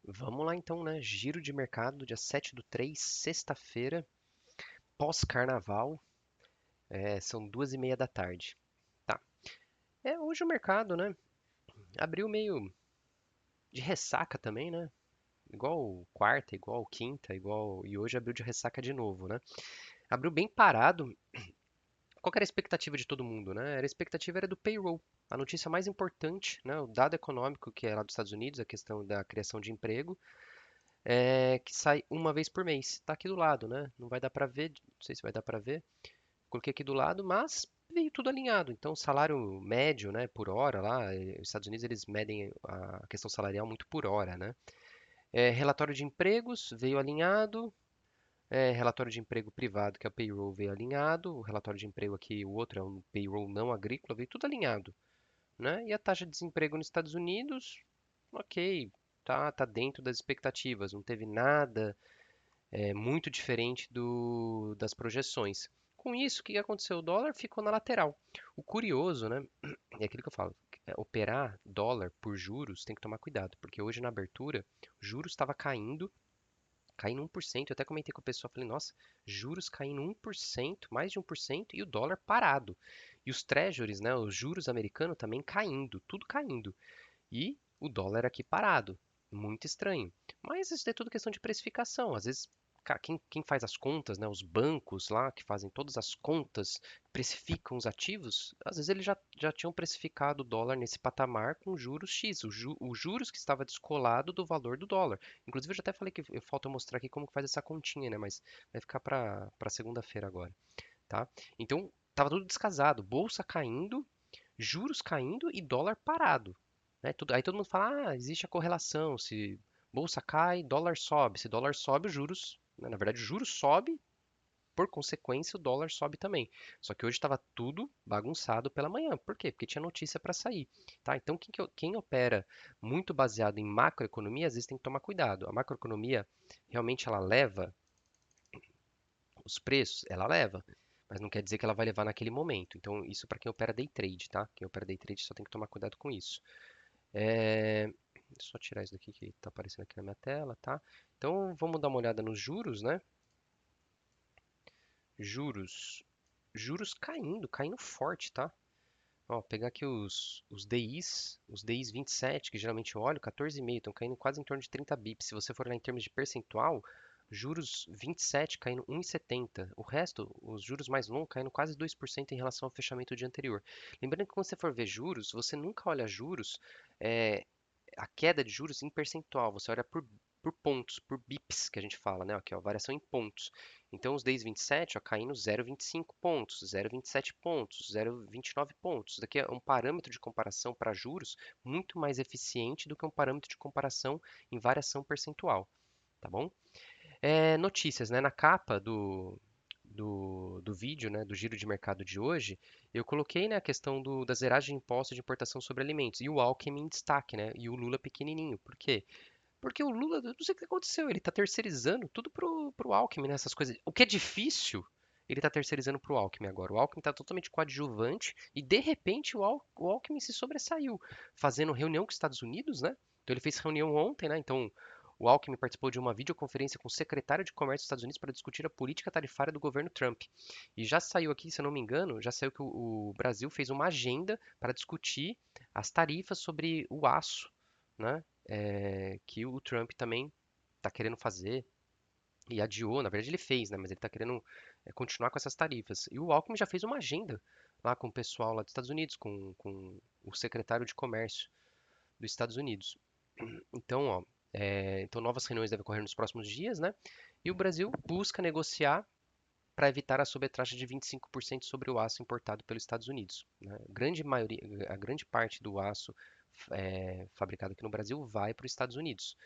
Vamos lá então, né? Giro de mercado, dia 7/3, sexta-feira, pós-carnaval, são 2:30 da tarde. Tá. Hoje o mercado, né? Abriu meio de ressaca também, né? Igual quarta, igual quinta, igual. E hoje abriu de ressaca de novo, né? Abriu bem parado. Qual que era a expectativa de todo mundo, né? A expectativa era do payroll, a notícia mais importante, né? O dado econômico que é lá dos Estados Unidos, a questão da criação de emprego. Que sai uma vez por mês. Tá aqui do lado, né? Não vai dar para ver, não sei se vai dar para ver. Coloquei aqui do lado, mas veio tudo alinhado. Então, o salário médio, né, por hora lá, os Estados Unidos eles medem a questão salarial muito por hora, né? Relatório de empregos veio alinhado. Relatório de emprego privado, que é o payroll, veio alinhado. O relatório de emprego aqui, o outro é um payroll não agrícola, veio tudo alinhado, né? E a taxa de desemprego nos Estados Unidos, ok, tá dentro das expectativas. Não teve nada muito diferente das projeções. Com isso, o que aconteceu? O dólar ficou na lateral. O curioso, né? É aquilo que eu falo. Operar dólar por juros tem que tomar cuidado, porque hoje na abertura, juros estava caindo 1%. Eu até comentei com o pessoal, falei, nossa, juros caindo 1%, mais de 1%, e o dólar parado. E os treasuries, né, os juros americanos também caindo, tudo caindo. E o dólar aqui parado. Muito estranho. Mas isso é tudo questão de precificação. Às vezes, cara, quem faz as contas, né, os bancos lá, que fazem todas as contas, precificam os ativos, às vezes eles já tinham precificado o dólar nesse patamar com juros X, os juros que estava descolado do valor do dólar. Inclusive, eu já até falei que falta eu mostrar aqui como que faz essa continha, né, mas vai ficar para segunda-feira agora, tá? Então, tava tudo descasado, bolsa caindo, juros caindo e dólar parado, né? Aí todo mundo fala, existe a correlação, se bolsa cai, dólar sobe, se dólar sobe, os juros, né? Na verdade, o juros sobe, por consequência, o dólar sobe também. Só que hoje estava tudo bagunçado pela manhã. Por quê? Porque tinha notícia para sair, tá? Então, quem opera muito baseado em macroeconomia, às vezes tem que tomar cuidado. A macroeconomia realmente ela leva os preços, ela leva, mas não quer dizer que ela vai levar naquele momento. Então, isso para quem opera day trade, tá? Quem opera day trade só tem que tomar cuidado com isso. Deixa eu só tirar isso daqui que está aparecendo aqui na minha tela, tá? Então, vamos dar uma olhada nos juros, né? Juros. Juros caindo forte, tá? Ó, pegar aqui os DIs, os DIs 27, que geralmente eu olho, 14,5, estão caindo quase em torno de 30 bips. Se você for olhar em termos de percentual, juros 27 caindo 1,70. O resto, os juros mais longos, caindo quase 2% em relação ao fechamento do dia anterior. Lembrando que quando você for ver juros, você nunca olha juros, é, a queda de juros em percentual, você olha por pontos, por bips que a gente fala, né? Aqui, ó, variação em pontos. Então, os days 27, ó, caindo 0,25 pontos, 0,27 pontos, 0,29 pontos. Isso daqui é um parâmetro de comparação para juros muito mais eficiente do que um parâmetro de comparação em variação percentual, tá bom? Notícias, né? Na capa do vídeo, né, do giro de mercado de hoje, eu coloquei, né, a questão da zeragem de imposto de importação sobre alimentos e o Alckmin em destaque, né, e o Lula pequenininho. Por quê? Porque o Lula, eu não sei o que aconteceu, ele está terceirizando tudo pro Alckmin, né, essas coisas. O que é difícil, ele está terceirizando pro Alckmin agora. O Alckmin está totalmente coadjuvante e, de repente, o Alckmin se sobressaiu, fazendo reunião com os Estados Unidos, né? Então, ele fez reunião ontem, né? Então, o Alckmin participou de uma videoconferência com o secretário de Comércio dos Estados Unidos para discutir a política tarifária do governo Trump. E já saiu aqui, se eu não me engano, já saiu que o Brasil fez uma agenda para discutir as tarifas sobre o aço, né? Que o Trump também está querendo fazer e adiou, na verdade ele fez, né? Mas ele está querendo continuar com essas tarifas. E o Alckmin já fez uma agenda lá com o pessoal lá dos Estados Unidos, com o secretário de Comércio dos Estados Unidos. Então, ó, então novas reuniões devem ocorrer nos próximos dias, né? E o Brasil busca negociar para evitar a sobretaxa de 25% sobre o aço importado pelos Estados Unidos, né? A grande parte do aço fabricado aqui no Brasil vai para os Estados Unidos.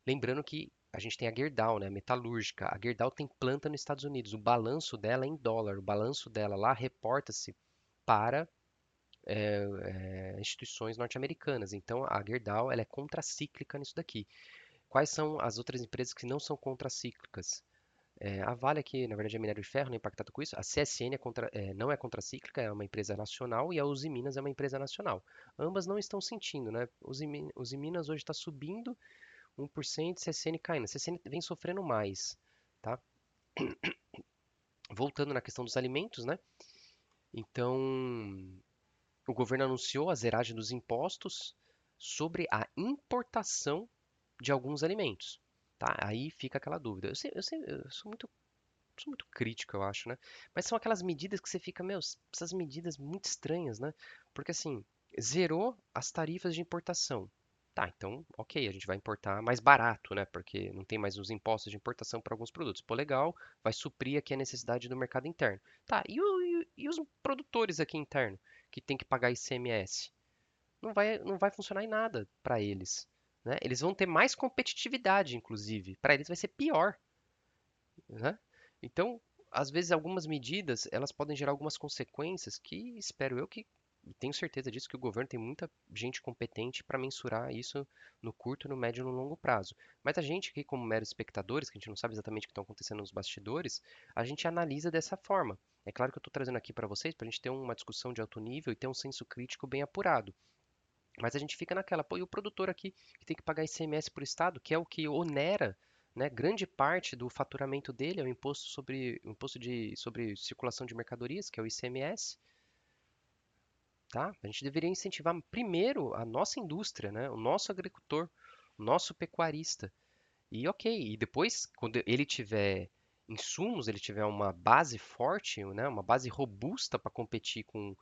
Lembrando que a gente tem a Gerdau, né, metalúrgica. A Gerdau tem planta nos Estados Unidos. O balanço dela é em dólar. O balanço dela lá reporta-se para instituições norte-americanas. Então a Gerdau ela é contracíclica nisso daqui. Quais são as outras empresas que não são contracíclicas? A Vale aqui, na verdade, é minério de ferro, não é impactado com isso. A CSN não é contracíclica, é uma empresa nacional e a Uzi Minas é uma empresa nacional. Ambas não estão sentindo, né? Uzi Minas hoje está subindo, 1%, CSN caindo. CSN vem sofrendo mais, tá? Voltando na questão dos alimentos, né? Então, o governo anunciou a zeragem dos impostos sobre a importação de alguns alimentos, tá? Aí fica aquela dúvida. Eu sou muito crítico, eu acho, né? Mas são aquelas medidas que você fica, meu, essas medidas muito estranhas, né? Porque assim, zerou as tarifas de importação. Tá, então, ok, a gente vai importar mais barato, né? Porque não tem mais os impostos de importação para alguns produtos. Pô, legal, vai suprir aqui a necessidade do mercado interno. Tá, e os produtores aqui interno, que tem que pagar ICMS? Não vai funcionar em nada para eles, né? Eles vão ter mais competitividade, inclusive. Para eles vai ser pior, né? Então, às vezes algumas medidas, elas podem gerar algumas consequências que espero eu que e tenho certeza disso que o governo tem muita gente competente para mensurar isso no curto, no médio e no longo prazo. Mas a gente aqui, como meros espectadores, que a gente não sabe exatamente o que está acontecendo nos bastidores, a gente analisa dessa forma. É claro que eu estou trazendo aqui para vocês para a gente ter uma discussão de alto nível e ter um senso crítico bem apurado. Mas a gente fica naquela, pô, e o produtor aqui que tem que pagar ICMS para o Estado, que é o que onera, né, grande parte do faturamento dele é o imposto sobre circulação de mercadorias, que é o ICMS, tá? A gente deveria incentivar primeiro a nossa indústria, né, o nosso agricultor, o nosso pecuarista. E ok, e depois, quando ele tiver insumos, ele tiver uma base forte, né, uma base robusta para competir com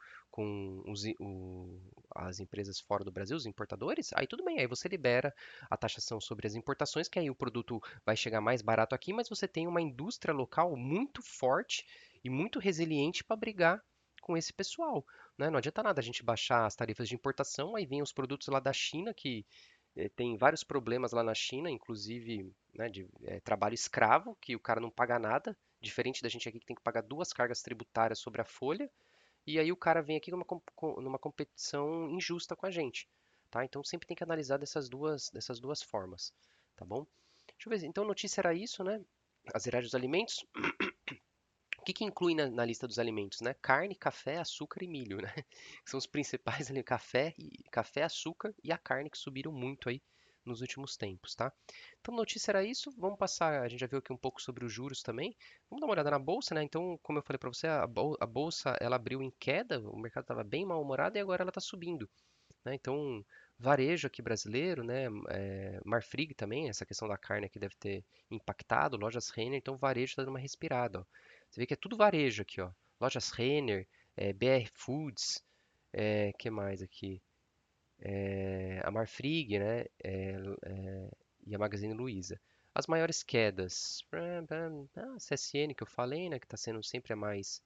as empresas fora do Brasil, os importadores, aí tudo bem, aí você libera a taxação sobre as importações, que aí o produto vai chegar mais barato aqui, mas você tem uma indústria local muito forte e muito resiliente para brigar com esse pessoal, né? Não adianta nada a gente baixar as tarifas de importação, aí vem os produtos lá da China que tem vários problemas lá na China, inclusive, né, de trabalho escravo, que o cara não paga nada, diferente da gente aqui que tem que pagar duas cargas tributárias sobre a folha, e aí o cara vem aqui numa competição injusta com a gente, tá? Então sempre tem que analisar dessas duas formas, tá bom? Deixa eu ver, então notícia era isso, né? A zeragem dos alimentos. O que que inclui na lista dos alimentos, né? Carne, café, açúcar e milho, né? Que são os principais ali, café, açúcar e a carne que subiram muito aí nos últimos tempos, tá? Então, notícia era isso. Vamos passar, a gente já viu aqui um pouco sobre os juros também. Vamos dar uma olhada na bolsa, né? Então, como eu falei para você, a bolsa ela abriu em queda, o mercado estava bem mal-humorado e agora ela está subindo, né? Então, varejo aqui brasileiro, né? Marfrig também, essa questão da carne aqui deve ter impactado, lojas Renner, então o varejo está dando uma respirada, ó. Você vê que é tudo varejo aqui, ó. Lojas Renner, BR Foods, que mais aqui? A Marfrig, né? E a Magazine Luiza. As maiores quedas, a CSN que eu falei, né? Que está sendo sempre a mais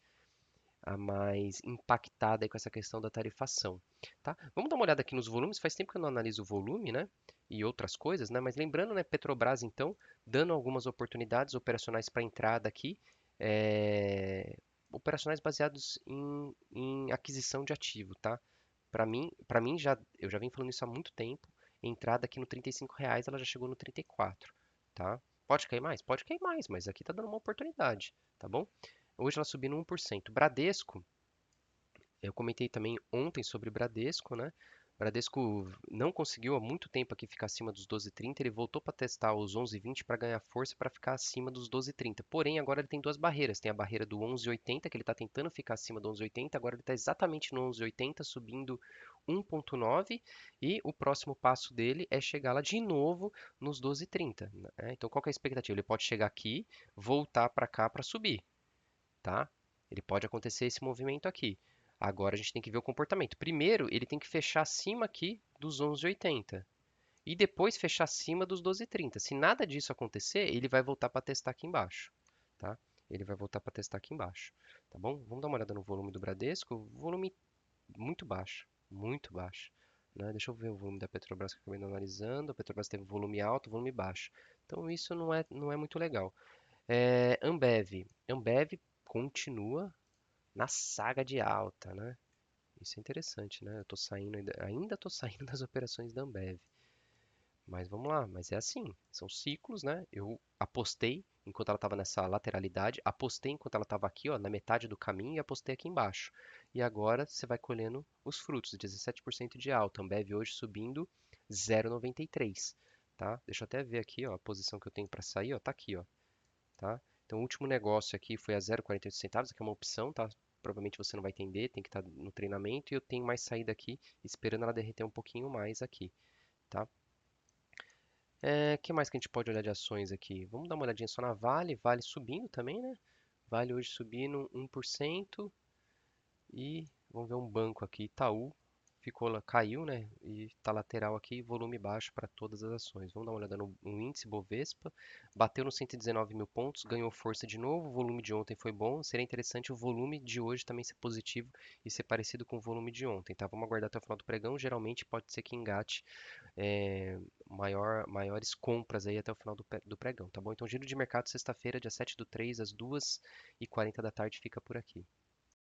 impactada aí com essa questão da tarifação, tá? Vamos dar uma olhada aqui nos volumes. Faz tempo que eu não analiso o volume, né? E outras coisas, né? Mas lembrando, né? Petrobras, então, dando algumas oportunidades operacionais para entrada aqui, operacionais baseados em aquisição de ativo, tá? Para mim eu já venho falando isso há muito tempo. Entrada aqui no R$ 35, ela já chegou no 34, tá? Pode cair mais? Pode cair mais, mas aqui tá dando uma oportunidade, tá bom? Hoje ela subindo 1%. Bradesco, eu comentei também ontem sobre Bradesco, né? Bradesco não conseguiu há muito tempo aqui ficar acima dos 12,30. Ele voltou para testar os 11,20 para ganhar força para ficar acima dos 12,30. Porém, agora ele tem duas barreiras. Tem a barreira do 11,80, que ele está tentando ficar acima do 11,80. Agora ele está exatamente no 11,80, subindo 1,9. E o próximo passo dele é chegar lá de novo nos 12,30, né? Então, qual que é a expectativa? Ele pode chegar aqui, voltar para cá para subir, tá? Ele pode acontecer esse movimento aqui. Agora a gente tem que ver o comportamento. Primeiro, ele tem que fechar acima aqui dos 11,80 e depois fechar acima dos 12,30. Se nada disso acontecer, ele vai voltar para testar aqui embaixo, tá? Ele vai voltar para testar aqui embaixo, tá bom? Vamos dar uma olhada no volume do Bradesco. Volume muito baixo, né? Deixa eu ver o volume da Petrobras que eu acabei analisando. A Petrobras teve volume alto, volume baixo. Então isso não é muito legal. Ambev continua na saga de alta, né? Isso é interessante, né? Eu tô saindo, ainda tô saindo das operações da Ambev. Mas vamos lá, mas é assim, são ciclos, né? Eu apostei enquanto ela estava nessa lateralidade, apostei enquanto ela estava aqui, ó, na metade do caminho e apostei aqui embaixo. E agora você vai colhendo os frutos, 17% de alta. Ambev hoje subindo 0,93, tá? Deixa eu até ver aqui, ó, a posição que eu tenho para sair, ó, tá aqui, ó, tá? Então, o último negócio aqui foi a 0,48 centavos, aqui é uma opção, tá? Provavelmente você não vai entender, tem que estar no treinamento, e eu tenho mais saída aqui, esperando ela derreter um pouquinho mais aqui, tá? Que mais que a gente pode olhar de ações aqui? Vamos dar uma olhadinha só na Vale, Vale subindo também, né? Vale hoje subindo 1%. E vamos ver um banco aqui, Itaú, caiu, né? E está lateral aqui, volume baixo para todas as ações. Vamos dar uma olhada no índice Bovespa. Bateu nos 119 mil pontos, ganhou força de novo. O volume de ontem foi bom. Seria interessante o volume de hoje também ser positivo e ser parecido com o volume de ontem, tá? Vamos aguardar até o final do pregão. Geralmente pode ser que engate maiores compras aí até o final do pregão, tá bom? Então, giro de mercado sexta-feira, dia 7 do 3 às 2h40 da tarde, fica por aqui.